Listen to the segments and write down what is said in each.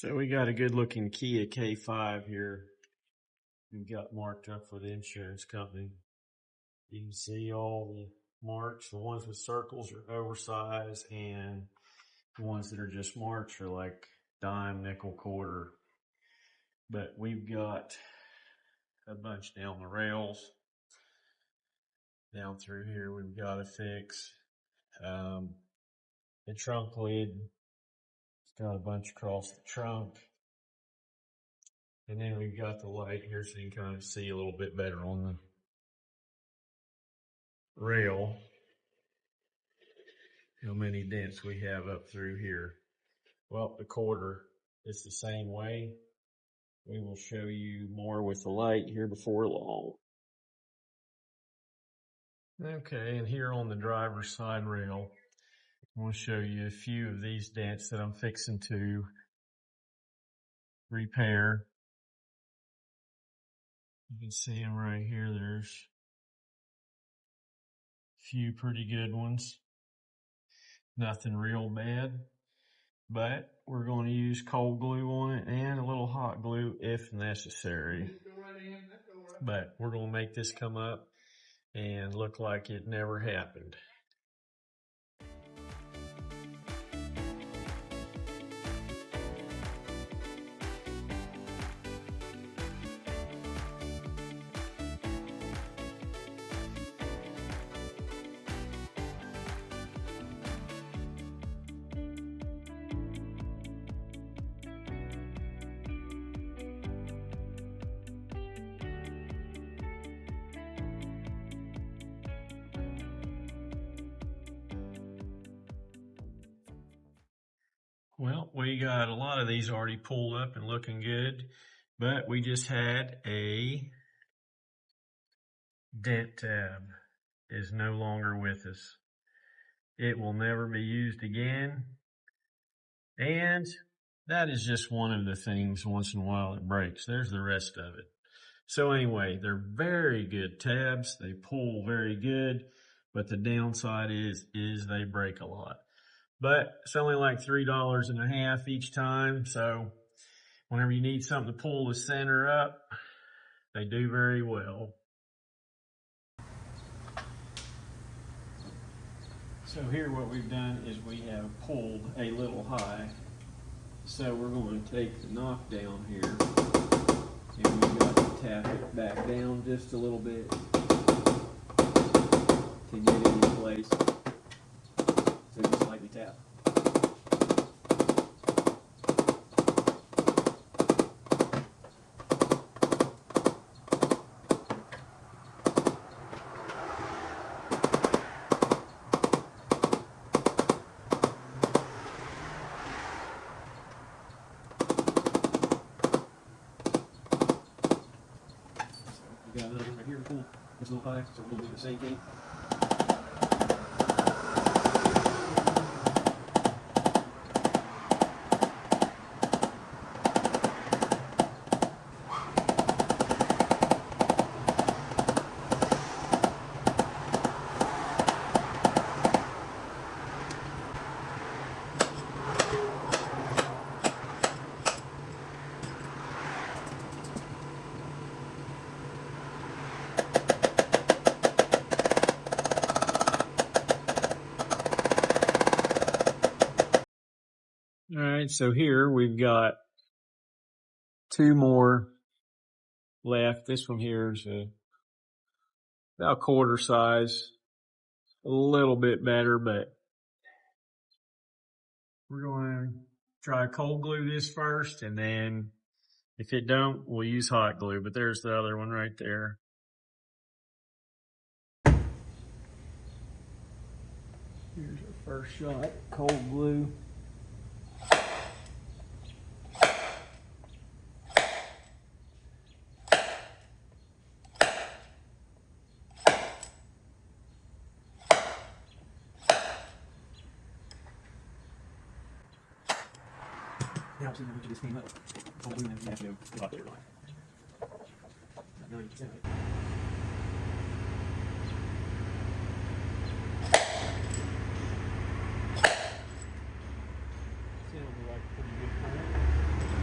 So we got a good looking Kia K5 here. We got marked up for the insurance company. You can see all the marks. The ones with circles are oversized, and the ones that are just marks are like dime, nickel, quarter. But we've got a bunch down the rails. Down through here we've got to fix. The trunk lid, it's got a bunch across the trunk. And then we've got the light here so you can kind of see a little bit better on the rail how many dents we have up through here. Well, the quarter is the same way. We will show you more with the light here before long. Okay, and here on the driver's side rail, I want to show you a few of these dents that I'm fixing to repair. You can see them right here. There's a few pretty good ones. Nothing real bad, but we're going to use cold glue on it and a little hot glue if necessary. But we're going to make this come up and look like it never happened. Well, we got a lot of these already pulled up and looking good, but we just had a dent tab is no longer with us. It will never be used again. And that is just one of the things once in a while it breaks. There's the rest of it. So anyway, they're very good tabs. They pull very good, but the downside is they break a lot. But it's only like $3.50 each time. So whenever you need something to pull the center up, they do very well. So here what we've done is we have pulled a little high. So we're going to take the knockdown here and we've got to tap it back down just a little bit to get it in place. So just lightly tap. We got another one right here, pull this little high, so we'll do the same thing. All right, so here we've got two more left. This one here is about quarter size, a little bit better, but we're going to try cold glue this first, and then if it don't, we'll use hot glue. But there's the other one right there. Here's our first shot, cold glue. Now, so we can just clean up. Cold glue, and then we have to go to hot glue. Not 90%, right? Sounds like a pretty good pull.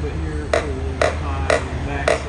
bit here, put a little bit high on the back side.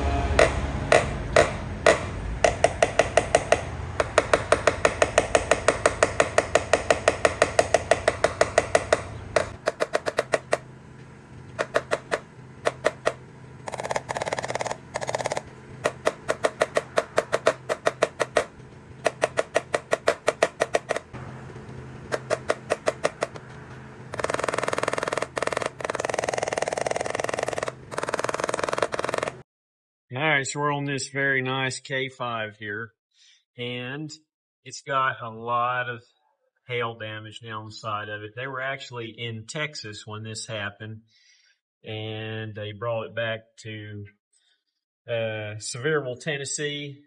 All right, so we're on this very nice K5 here, and it's got a lot of hail damage down the side of it. They were actually in Texas when this happened, and they brought it back to Sevierville, Tennessee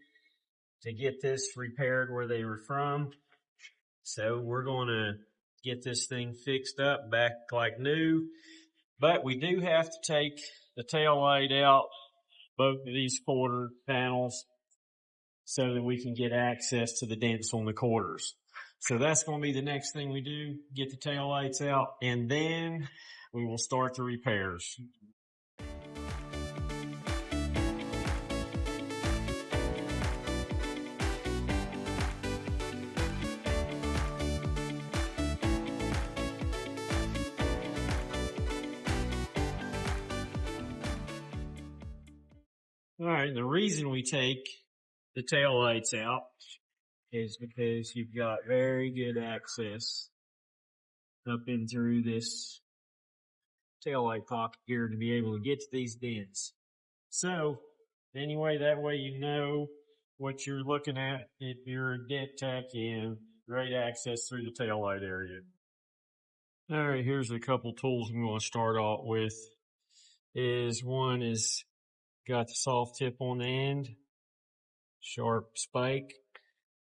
to get this repaired where they were from. So we're going to get this thing fixed up back like new, but we do have to take the tail light out, both of these quarter panels, so that we can get access to the dents on the quarters. So that's going to be the next thing we do, get the tail lights out, and then we will start the repairs. All right, the reason we take the tail lights out is because you've got very good access up in through this tail light pocket here to be able to get to these dents. So anyway, that way you know what you're looking at if you're a dent tech, and great access through the tail light area. All right, here's a couple tools I'm going to start off with. One is got the soft tip on the end, sharp spike.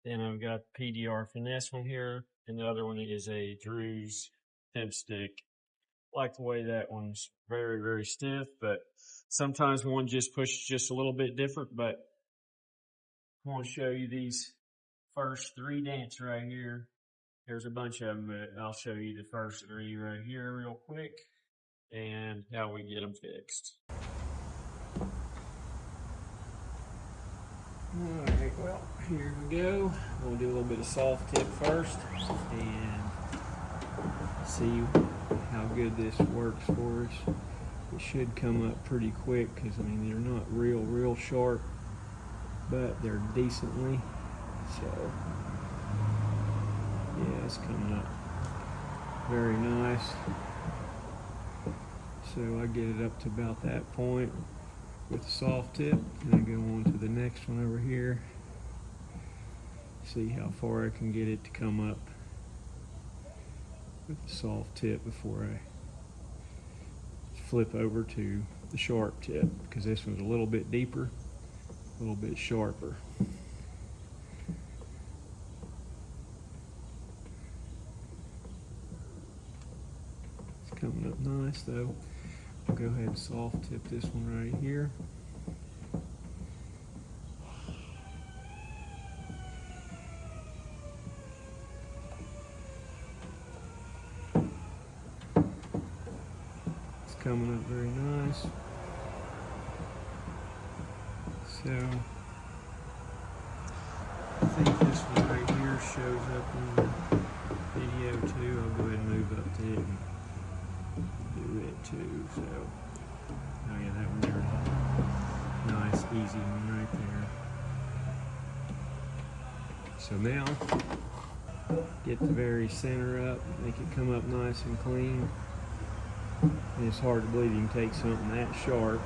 Then I've got the PDR finesse one here, and the other one is a Drew's tip stick. Like the way that one's very, very stiff, but sometimes one just pushes just a little bit different. But I want to show you these first 3 dents right here. There's a bunch of them, but I'll show you the first 3 right here real quick and how we get them fixed. Alright, well, here we go. We'll do a little bit of soft tip first and see how good this works for us. It should come up pretty quick because, I mean, they're not real sharp, but they're decently. So, yeah, it's coming up very nice. So I get it up to about that point with the soft tip, and I go on to the next one over here. See how far I can get it to come up with the soft tip before I flip over to the sharp tip, because this one's a little bit deeper, a little bit sharper. It's coming up nice though. I'll go ahead and soft tip this one right here. It's coming up very nice. So I think this one right here shows up in the video too. I'll go ahead and move up to it and do it too. So, oh yeah, that one there, nice, easy one right there. So now, get the very center up, make it come up nice and clean. And it's hard to believe you can take something that sharp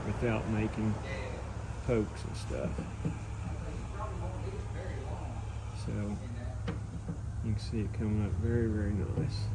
without making pokes and stuff. So, you can see it coming up very nice.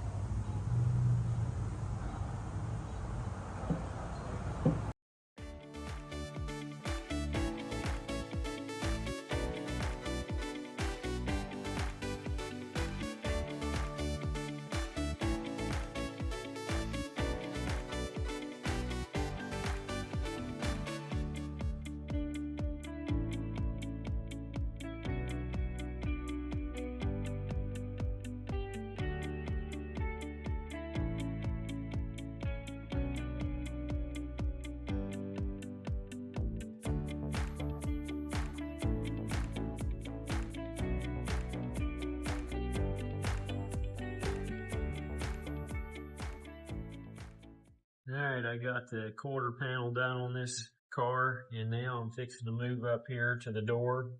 Alright, I got the quarter panel done on this car, and now I'm fixing to move up here to the door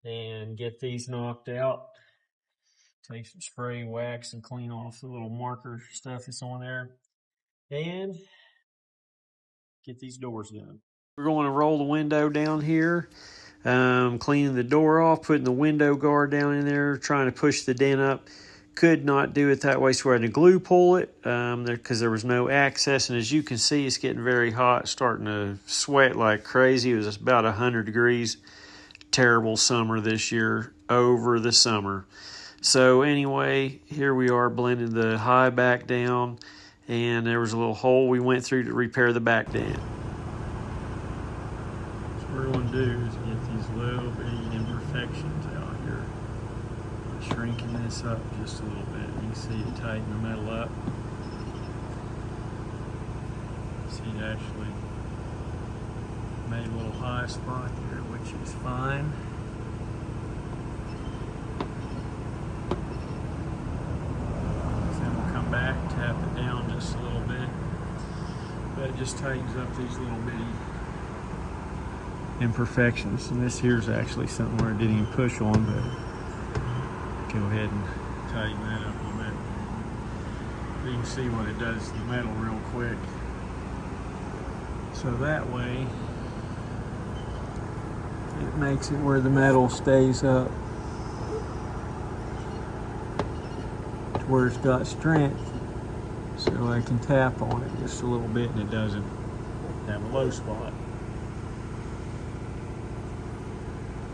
and get these knocked out. Take some spray wax and clean off the little marker stuff that's on there, and get these doors done. We're going to roll the window down here, cleaning the door off, putting the window guard down in there, trying to push the dent up. Could not do it that way, so we had to glue pull it because there was no access. And as you can see, it's getting very hot, starting to sweat like crazy. It was about 100 degrees. Terrible summer this year, over the summer. So anyway, here we are blending the high back down, and there was a little hole we went through to repair the back dent. So what we're going to do is get these little bitty imperfections out here. Shrinking this up just a little bit. You can see it tighten the metal up. See, it actually made a little high spot there, which is fine. Then we'll come back, tap it down just a little bit. But it just tightens up these little bitty imperfections. And this here is actually something where it didn't even push on, but go ahead and tighten that up a little bit. You can see what it does to the metal real quick. So that way, it makes it where the metal stays up to where it's got strength, so I can tap on it just a little bit and it doesn't have a low spot.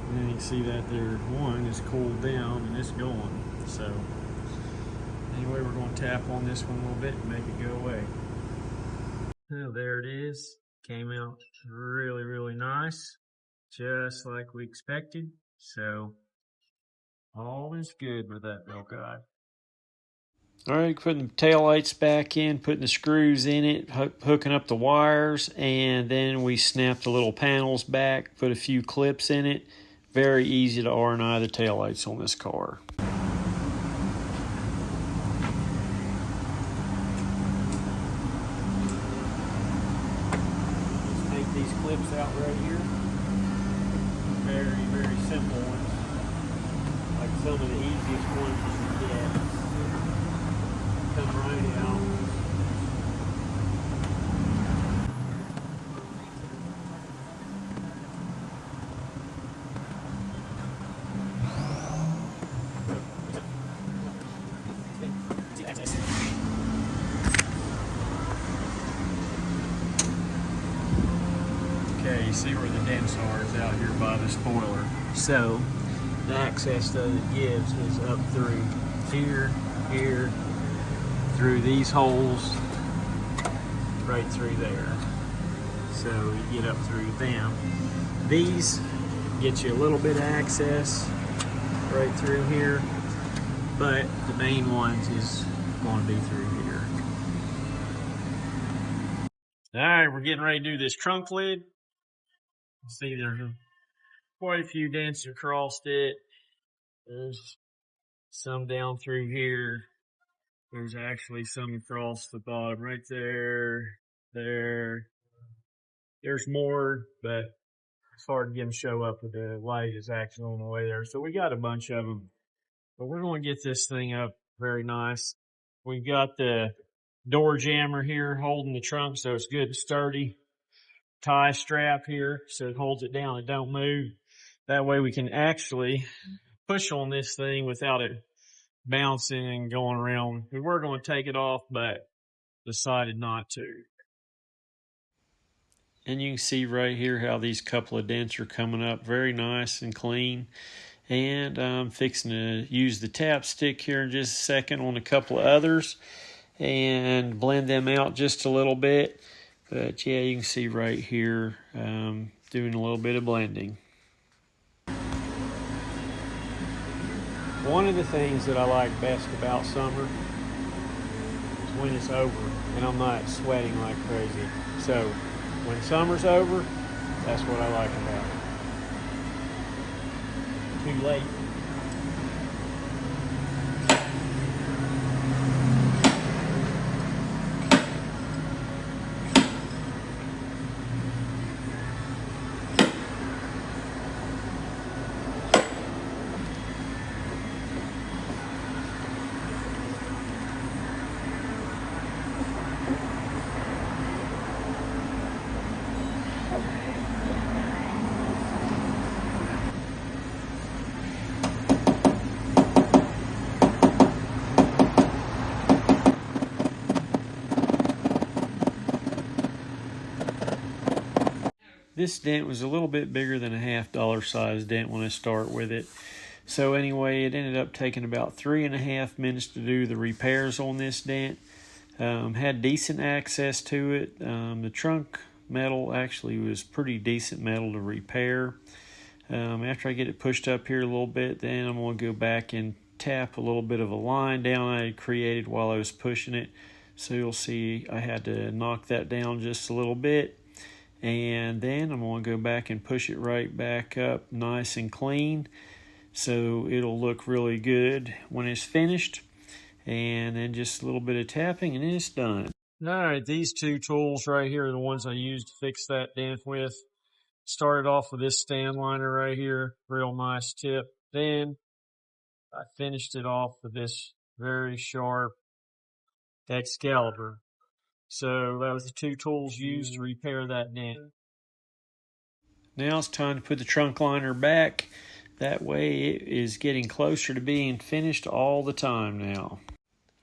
And then you can see that there, one is cooled down and it's going. So anyway, we're going to tap on this one a little bit and make it go away. Now there it is. Came out really, really nice, just like we expected. So all is good with that little guy. All right, putting the taillights back in, putting the screws in it, hooking up the wires, and then we snap the little panels back, put a few clips in it. Very easy to R&I the taillights on this car. Just take these clips out right here. Very, very simple ones. Like some of the easiest ones you can get. Come right out. Okay, you see where the dents are is out here by the spoiler. So the access that it gives is up through here, here, through these holes, right through there. So you get up through them. These get you a little bit of access right through here, but the main ones is going to be through here. All right, we're getting ready to do this trunk lid. See, there's quite a few dents across it. There's some down through here. There's actually some across the bottom right there, there. There's more, but it's hard to get them show up with the light is actually on the way there. So we got a bunch of them, but we're going to get this thing up very nice. We've got the door jammer here holding the trunk, so it's good and sturdy. Tie strap here so it holds it down and don't move. That way we can actually push on this thing without it bouncing and going around. We were going to take it off, but decided not to. And you can see right here how these couple of dents are coming up very nice and clean. And I'm fixing to use the tap stick here in just a second on a couple of others and blend them out just a little bit. But yeah, you can see right here, doing a little bit of blending. One of the things that I like best about summer is when it's over and I'm not sweating like crazy. So when summer's over, that's what I like about it. Too late. This dent was a little bit bigger than a $half size dent when I start with it. So anyway, it ended up taking about 3.5 minutes to do the repairs on this dent. Had decent access to it. The trunk metal actually was pretty decent metal to repair. After I get it pushed up here a little bit, then I'm going to go back and tap a little bit of a line down I had created while I was pushing it. So you'll see I had to knock that down just a little bit. And then I'm going to go back and push it right back up nice and clean. So it'll look really good when it's finished. And then just a little bit of tapping and it's done. Alright, these two tools right here are the ones I used to fix that dent with. Started off with this stand liner right here, real nice tip. Then I finished it off with this very sharp Excalibur. So that was the two tools used to repair that dent. Now it's time to put the trunk liner back. That way it is getting closer to being finished all the time now.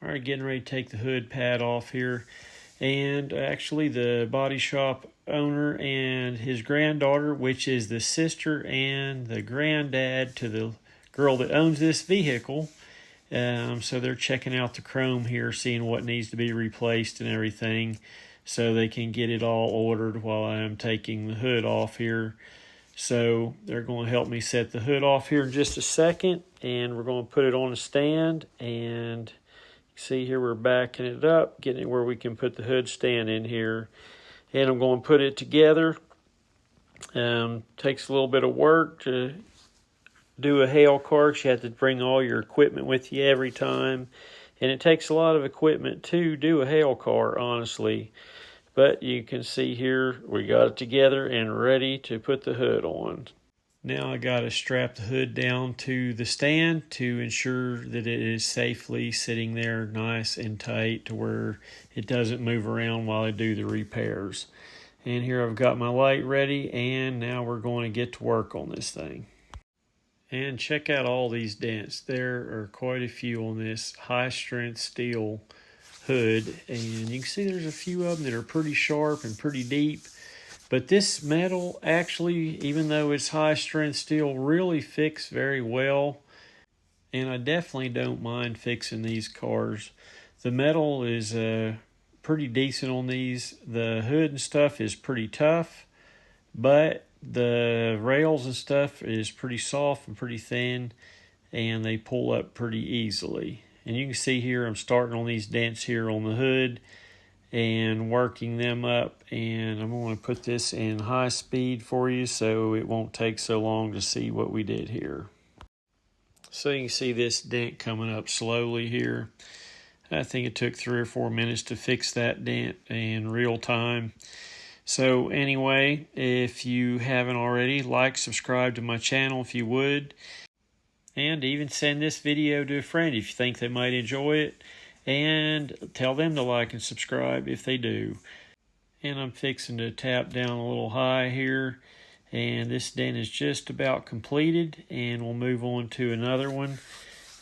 Alright, getting ready to take the hood pad off here. And actually the body shop owner and his granddaughter, which is the sister and the granddad to the girl that owns this vehicle. So they're checking out the chrome here, seeing what needs to be replaced and everything, so they can get it all ordered while I'm taking the hood off here. So they're going to help me set the hood off here in just a second, and we're going to put it on a stand. And see here, we're backing it up, getting it where we can put the hood stand in here. And I'm going to put it together. Takes a little bit of work to do a hail cart. You have to bring all your equipment with you every time. And it takes a lot of equipment to do a hail cart, honestly. But you can see here, we got it together and ready to put the hood on. Now I got to strap the hood down to the stand to ensure that it is safely sitting there nice and tight to where it doesn't move around while I do the repairs. And here I've got my light ready, and now we're going to get to work on this thing. And check out all these dents. There are quite a few on this high strength steel hood, and you can see there's a few of them that are pretty sharp and pretty deep. But this metal actually, even though it's high strength steel, really fits very well. And I definitely don't mind fixing these cars. The metal is pretty decent on these. The hood and stuff is pretty tough, but the rails and stuff is pretty soft and pretty thin, and they pull up pretty easily. And you can see here I'm starting on these dents here on the hood and working them up, and I'm going to put this in high speed for you so it won't take so long to see what we did here. So you can see this dent coming up slowly here. I think it took 3 or 4 minutes to fix that dent in real time. So anyway, if you haven't already, like, subscribe to my channel if you would. And even send this video to a friend if you think they might enjoy it. And tell them to like and subscribe if they do. And I'm fixing to tap down a little high here. And this dent is just about completed. And we'll move on to another one.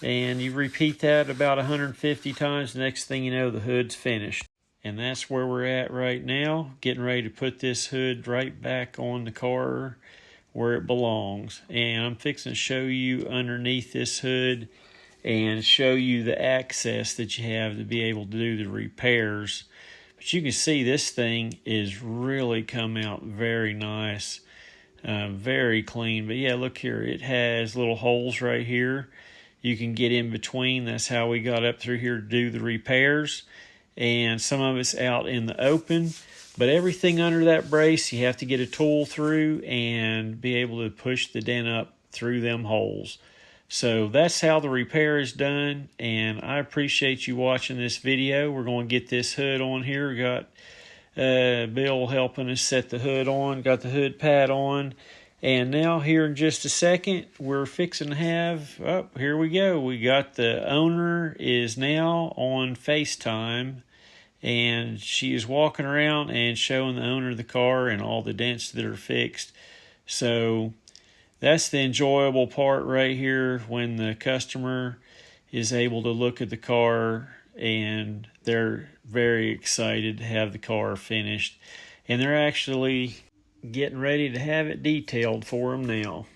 And you repeat that about 150 times. The next thing you know, the hood's finished. And that's where we're at right now. Getting ready to put this hood right back on the car where it belongs. And I'm fixing to show you underneath this hood and show you the access that you have to be able to do the repairs. But you can see this thing is really come out very nice, very clean. But yeah, look here, it has little holes right here. You can get in between. That's how we got up through here to do the repairs. And some of it's out in the open. But everything under that brace, you have to get a tool through and be able to push the dent up through them holes. So that's how the repair is done, and I appreciate you watching this video. We're going to get this hood on here. We got Bill helping us set the hood on, got the hood pad on, and now here in just a second, we're fixing to have, oh, here we go. We got the owner is now on FaceTime, and she is walking around and showing the owner of the car and all the dents that are fixed. So that's the enjoyable part right here, when the customer is able to look at the car and they're very excited to have the car finished. And they're actually getting ready to have it detailed for them now.